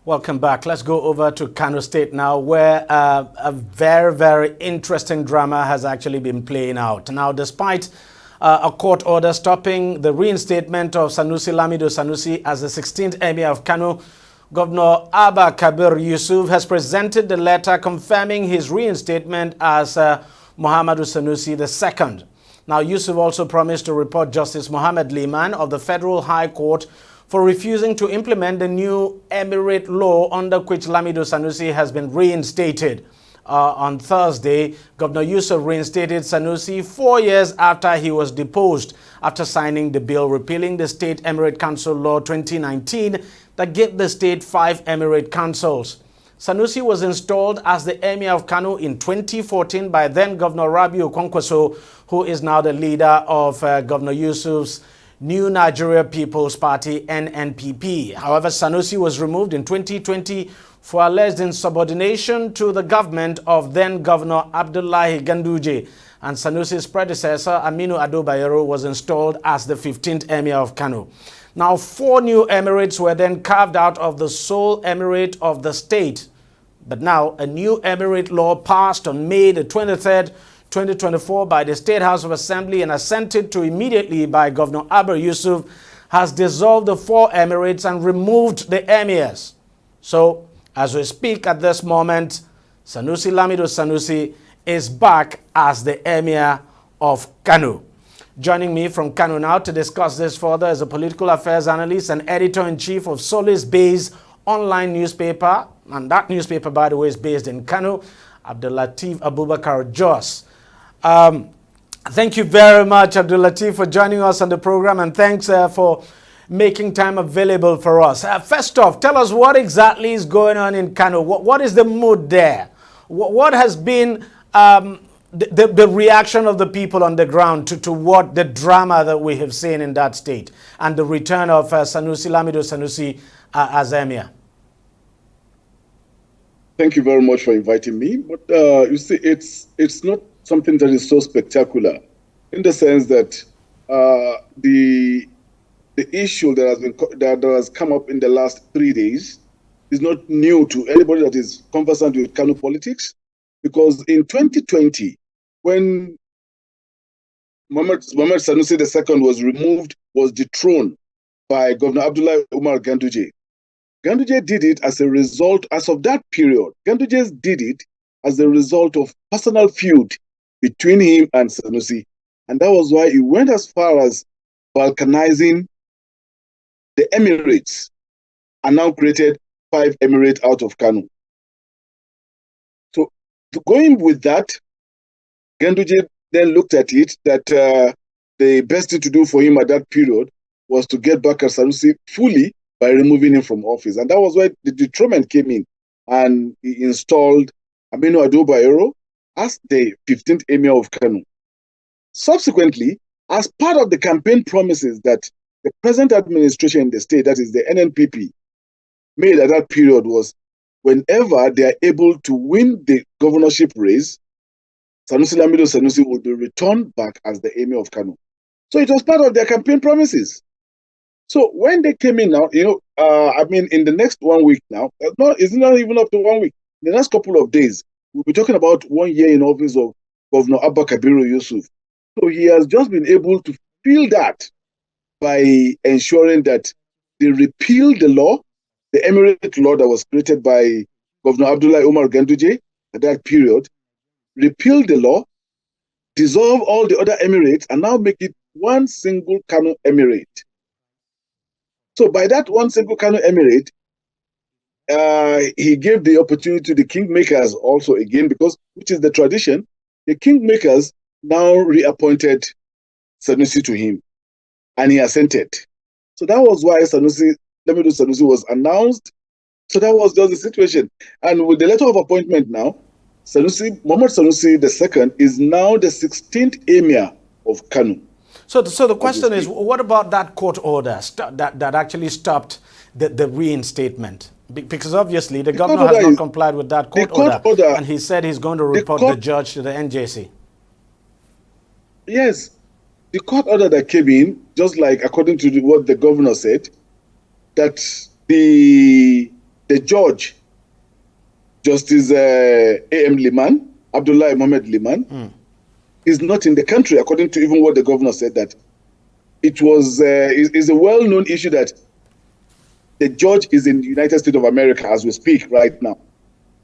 Welcome back. Let's go over to Kano State now, where a very, very interesting drama has actually been playing out. Now, despite a court order stopping the reinstatement of Sanusi Lamido Sanusi as the 16th Emir of Kano, Governor Abba Kabir Yusuf has presented the letter confirming his reinstatement as Muhammadu Sanusi II. Now, Yusuf also promised to report Justice Mohammed Liman of the Federal High Court for refusing to implement the new Emirate Law under which Lamido Sanusi has been reinstated. On Thursday, Governor Yusuf reinstated Sanusi 4 years after he was deposed after signing the bill repealing the State Emirate Council Law 2019 that gave the state 5 Emirate councils. Sanusi was installed as the Emir of Kano in 2014 by then Governor Rabiu Kwankwaso, who is now the leader of Governor Yusuf's New Nigeria People's Party, NNPP. However, Sanusi was removed in 2020 for alleged insubordination to the government of then-Governor Abdullahi Ganduje, and Sanusi's predecessor, Aminu Ado Bayero, was installed as the 15th Emir of Kano. Now, 4 new emirates were then carved out of the sole emirate of the state. But now, a new emirate law passed on May the 23rd, 2024 by the State House of Assembly and assented to immediately by Governor Abba Yusuf has dissolved the 4 emirates and removed the emirs. So, as we speak at this moment, Sanusi Lamido Sanusi is back as the Emir of Kano. Joining me from Kano now to discuss this further is a political affairs analyst and editor-in-chief of Solace-based online newspaper, and that newspaper, by the way, is based in Kano, Abdulateef Abubakar Jos. Thank you very much, Abdulateef, for joining us on the program, and thanks for making time available for us. First off, tell us what exactly is going on in Kano. What is the mood there? What has been the reaction of the people on the ground to what the drama that we have seen in that state and the return of Sanusi Lamido Sanusi as Emir? Thank you very much for inviting me. But you see, it's not something that is so spectacular, in the sense that the issue that has come up in the last 3 days is not new to anybody that is conversant with Kano politics, because in 2020, when Muhammad Sanusi II was dethroned by Governor Abdullahi Umar Ganduje. Ganduje did it as a result, as of that period, Ganduje did it as a result of personal feud between him and Sanusi. And that was why he went as far as balkanizing the Emirates and now created 5 Emirates out of Kano. So, going with that, Ganduje then looked at it that the best thing to do for him at that period was to get back at Sanusi fully by removing him from office. And that was why the dethronement came in, and he installed Aminu Ado Bayero as the 15th Emir of Kano. Subsequently, as part of the campaign promises that the present administration in the state, that is the NNPP, made at that period was, whenever they are able to win the governorship race, Sanusi Lamido Sanusi will be returned back as the Emir of Kano. So it was part of their campaign promises. So when they came in now, in the next 1 week now, it's not even up to 1 week. In the next couple of days, we'll be talking about 1 year in office of Governor Abba Kabir Yusuf. So he has just been able to fill that by ensuring that they repeal the law, the Emirate law that was created by Governor Abdullahi Umar Ganduje at that period, repeal the law, dissolve all the other Emirates, and now make it one single Kano Emirate. So by that one single Kano Emirate, he gave the opportunity to the kingmakers also again, because, which is the tradition, the kingmakers now reappointed Sanusi to him, and he assented. So that was why Sanusi Lamido Sanusi was announced. So that was just the situation. And with the letter of appointment now, Muhammad Sanusi II is now the 16th Emir of Kano. So the question is, what about that court order that actually stopped the reinstatement? Because obviously the governor has not complied with that court order, and he said he's going to report the judge to the NJC. Yes, the court order that came in, just like according to what the governor said, that the the judge, Justice A.M. Liman, Abdullah Mohammed Liman, is not in the country, according to even what the governor said, that it was is a well-known issue that the judge is in the United States of America as we speak right now.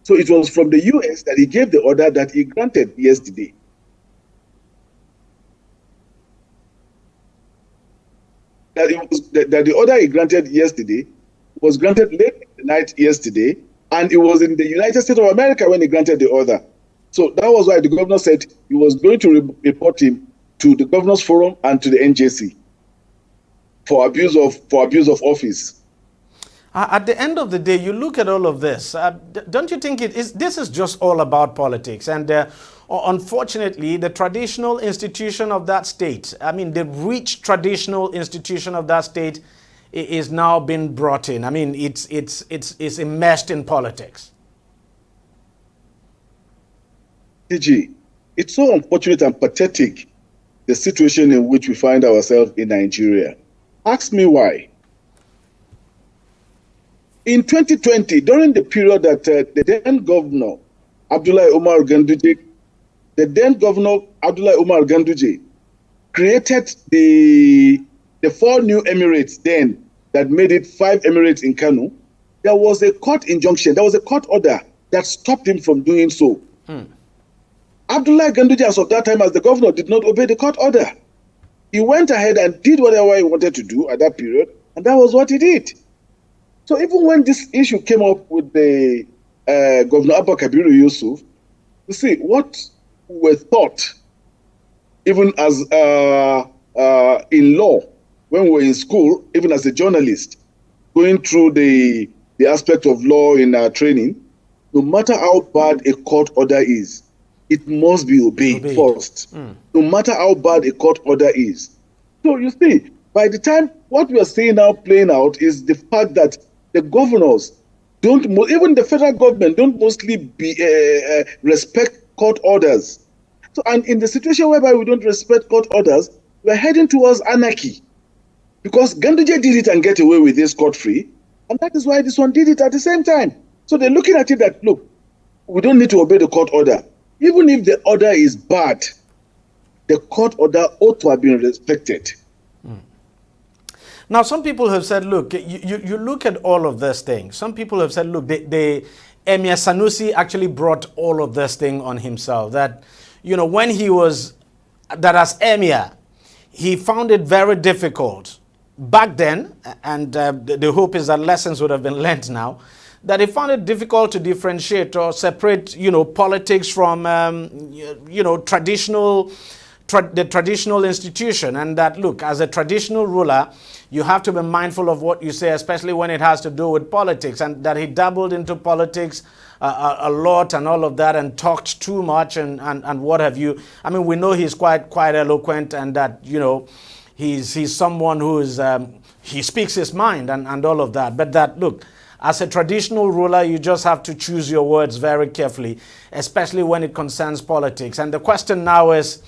So it was from the US that he gave the order that he granted yesterday. That the order he granted yesterday was granted late in the night yesterday, and it was in the United States of America when he granted the order. So that was why the governor said he was going to report him to the Governors Forum and to the NJC for abuse of office. At the end of the day, you look at all of this. Don't you think this is just all about politics? And unfortunately, the traditional institution of that state, I mean, the rich traditional institution of that state is now being brought in. I mean, it's immersed in politics. DG, it's so unfortunate and pathetic, the situation in which we find ourselves in Nigeria. Ask me why. In 2020, during the period that the then governor, Abdullah Umar Ganduje, created the 4 new emirates then that made it 5 emirates in Kano, there was a court injunction, there was a court order that stopped him from doing so. Abdullah Ganduje, as of that time, as the governor, did not obey the court order. He went ahead and did whatever he wanted to do at that period, and that was what he did. So even when this issue came up with the Governor Abba Kabiru Yusuf, you see, what were thought, even as in law, when we were in school, even as a journalist, going through the aspect of law in our training, no matter how bad a court order is, it must be obeyed first. No matter how bad a court order is. So you see, by the time what we are seeing now playing out is the fact that the governors don't, even the federal government don't mostly respect court orders. So, and in the situation whereby we don't respect court orders, we're heading towards anarchy. Because Ganduje did it and get away with this scot-free, and that is why this one did it at the same time. So they're looking at it that, look, we don't need to obey the court order. Even if the order is bad, the court order ought to have been respected. Now, some people have said, look, you look at all of this thing. Some people have said, look, Emir Sanusi actually brought all of this thing on himself. That, you know, when he was, that as Emir, he found it very difficult back then, and the hope is that lessons would have been learned now, that he found it difficult to differentiate or separate, you know, politics from, you know, the traditional institution. And that, look, as a traditional ruler, you have to be mindful of what you say, especially when it has to do with politics, and that he dabbled into politics a lot and all of that, and talked too much and what have you. I mean, we know he's quite eloquent, and that, you know, he's someone who is, he speaks his mind and all of that. But that, look, as a traditional ruler, you just have to choose your words very carefully, especially when it concerns politics. And the question now is,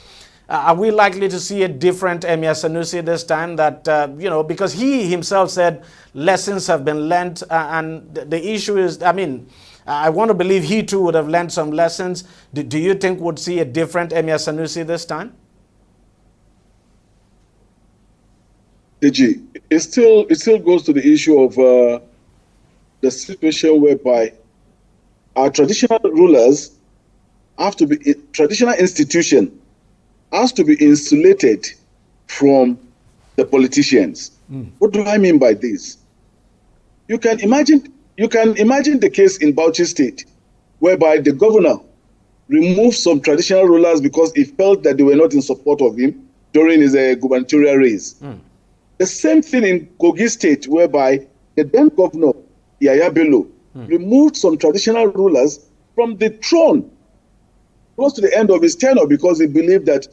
are we likely to see a different Emir Sanusi this time? That, you know, because he himself said lessons have been learned, and the issue is, I mean, I want to believe he too would have learned some lessons. Do you think we'd see a different Emir Sanusi this time? DG, it still goes to the issue of the situation whereby our traditional rulers have to be, traditional institution has to be insulated from the politicians. What do I mean by this? You can imagine the case in Bauchi State, whereby the governor removed some traditional rulers because he felt that they were not in support of him during his gubernatorial race. The same thing in Kogi State, whereby the then governor, Yaya Bello, removed some traditional rulers from the throne close to the end of his tenure because he believed that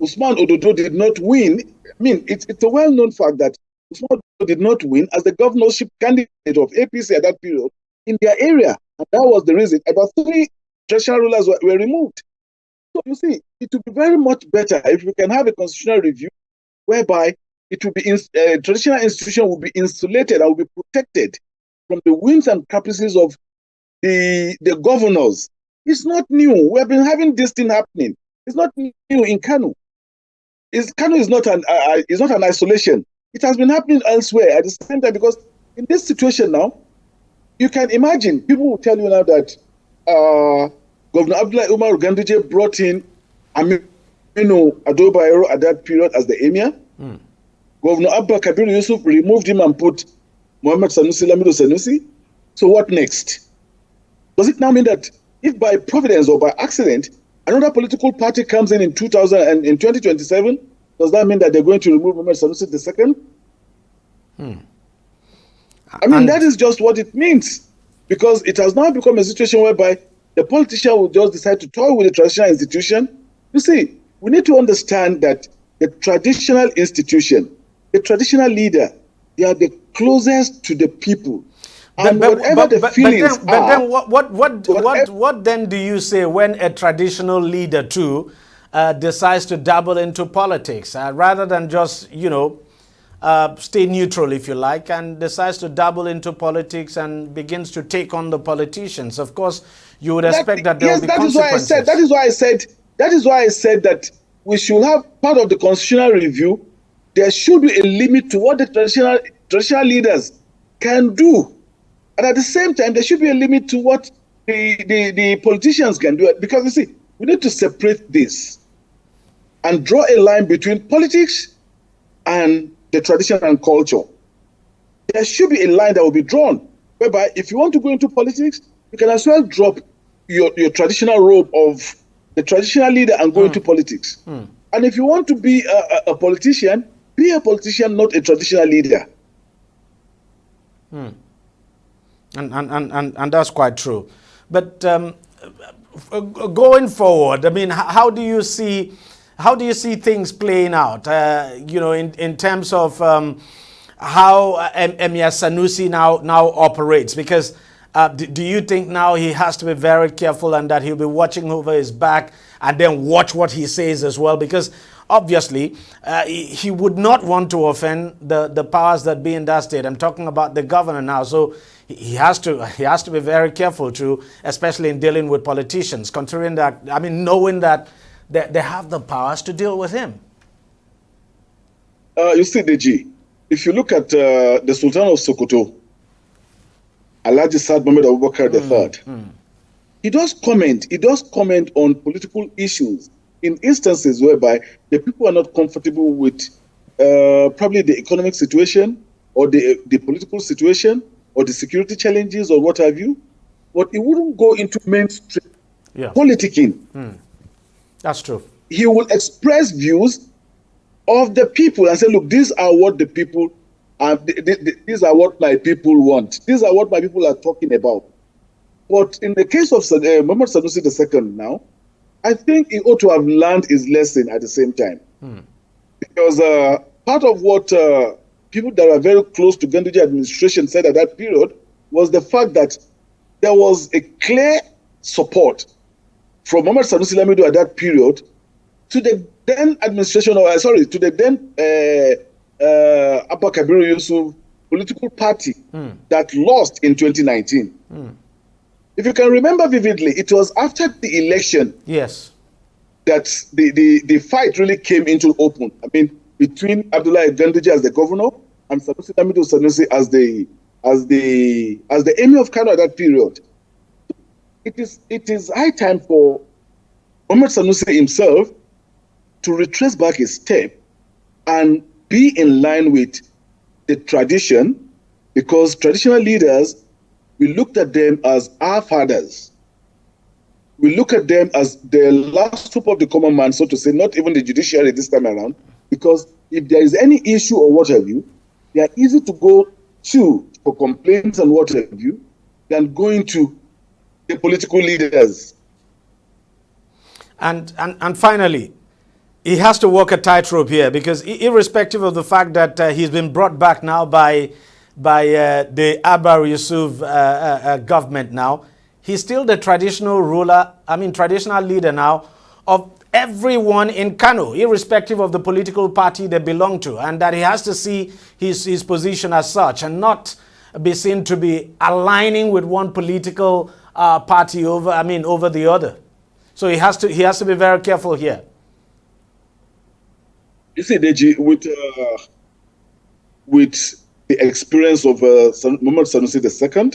Usman Ododo did not win. I mean, it's a well-known fact that Usman Ododo did not win as the governorship candidate of APC at that period in their area. And that was the reason about 3 traditional rulers were removed. So you see, it would be very much better if we can have a constitutional review whereby it will be traditional institution will be insulated and will be protected from the whims and caprices of the governors. It's not new. We have been having this thing happening. It's not new in Kano. Kano is not an isolation. It has been happening elsewhere at the same time, because in this situation now, you can imagine, people will tell you now that Governor Abdullahi Umar Ganduje brought in Aminu Adobayero at that period as the Emir. Governor Abba Kabir Yusuf removed him and put Muhammad Sanusi, Lamido Sanusi. So what next? Does it now mean that if by providence or by accident, another political party comes in 2000 and in 2027, does that mean that they're going to remove Muhammad Sanusi II? I mean, that is just what it means, because it has now become a situation whereby the politician will just decide to toy with the traditional institution. You see, we need to understand that the traditional institution, the traditional leader, they are the closest to the people. And whatever the feelings are... But then what then do you say when a traditional leader too decides to dabble into politics rather than just, stay neutral, if you like, and decides to dabble into politics and begins to take on the politicians? Of course, you would expect that there will be consequences. That is why I said that we should have part of the constitutional review. There should be a limit to what the traditional leaders can do. And at the same time, there should be a limit to what the politicians can do. Because you see, we need to separate this and draw a line between politics and the tradition and culture. There should be a line that will be drawn, whereby if you want to go into politics, you can as well drop your traditional robe of the traditional leader and go into politics. And if you want to be a politician, be a politician, not a traditional leader. And that's quite true. But going forward, I mean, how do you see things playing out? In terms of how Emir Sanusi now operates, because do you think now he has to be very careful and that he'll be watching over his back and then watch what he says as well? Because obviously he would not want to offend the powers that be in that state. I'm talking about the governor now. So he has to be very careful too, especially in dealing with politicians, considering that, I mean, knowing that they have the powers to deal with him. You see, DG, if you look at the Sultan of Sokoto, Alhaji Saad Mohammed Abubakar III, he does comment on political issues in instances whereby the people are not comfortable with probably the economic situation or the political situation or the security challenges or what have you, but he wouldn't go into mainstream politicking. That's true. He will express views of the people and say, look, these are what the people, these are what my people want. These are what my people are talking about. But in the case of Muhammad Sanusi II now, I think he ought to have learned his lesson at the same time. Because part of what people that are very close to Ganduje administration said at that period was the fact that there was a clear support from Muhammad Sanusi Lamido at that period to the then administration, to the then Abba Kabir Yusuf political party that lost in 2019. If you can remember vividly, it was after the election that the fight really came into open. I mean, between Abdullahi Ganduje as the governor and Sanusi Lamido Sanusi as the Emir of Kano at that period. It is high time for Muhammad Sanusi himself to retrace back his step and be in line with the tradition, because traditional leaders, we looked at them as our fathers. We look at them as the last hope of the common man, so to say, not even the judiciary this time around, because if there is any issue or what have you, they are easy to go to for complaints and what have you than going to the political leaders. And finally, he has to walk a tightrope here, because irrespective of the fact that he's been brought back now by the Abba Yusuf government now, he's still the traditional ruler, traditional leader now of everyone in Kano, irrespective of the political party they belong to, and that he has to see his position as such and not be seen to be aligning with one political party over the other. So he has to be very careful here. You see, Deji, with the experience of Muhammad Sanusi II,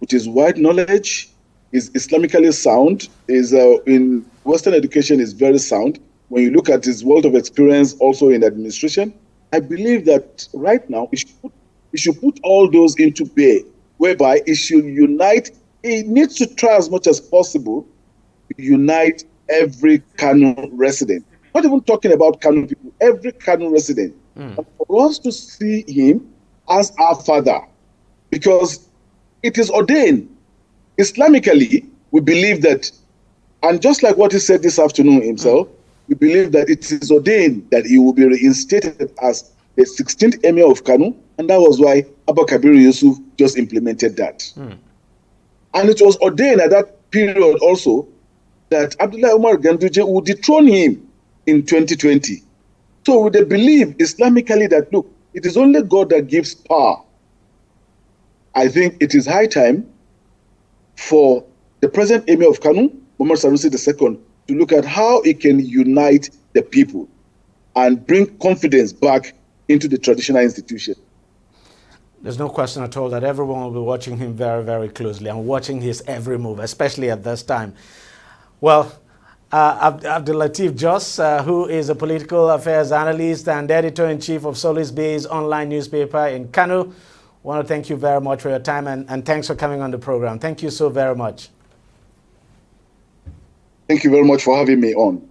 which is wide knowledge, is Islamically sound, is in Western education is very sound. When you look at his wealth of experience also in administration, I believe that right now he should put all those into bear, whereby he should unite. He needs to try as much as possible to unite every Kano resident. Not even talking about Kano people, every Kano resident. And for us to see him as our father, because it is ordained. Islamically, we believe that, and just like what he said this afternoon himself, we believe that it is ordained that he will be reinstated as the 16th Emir of Kano, and that was why Abba Kabir Yusuf just implemented that. And it was ordained at that period also that Abdullah Umar Ganduje would dethrone him in 2020. So they believe Islamically that, look, it is only God that gives power. I think it is high time for the present Emir of Kano, Muhammad Sanusi II, to look at how he can unite the people and bring confidence back into the traditional institution. There's no question at all that everyone will be watching him very, very closely and watching his every move, especially at this time. Well, Abdul Latif Jos, who is a political affairs analyst and editor-in-chief of Solis Bay's online newspaper in Kano, I want to thank you very much for your time and thanks for coming on the program. Thank you so very much. Thank you very much for having me on.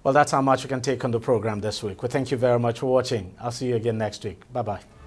Well, that's how much we can take on the program this week. We thank you very much for watching. I'll see you again next week. Bye-bye.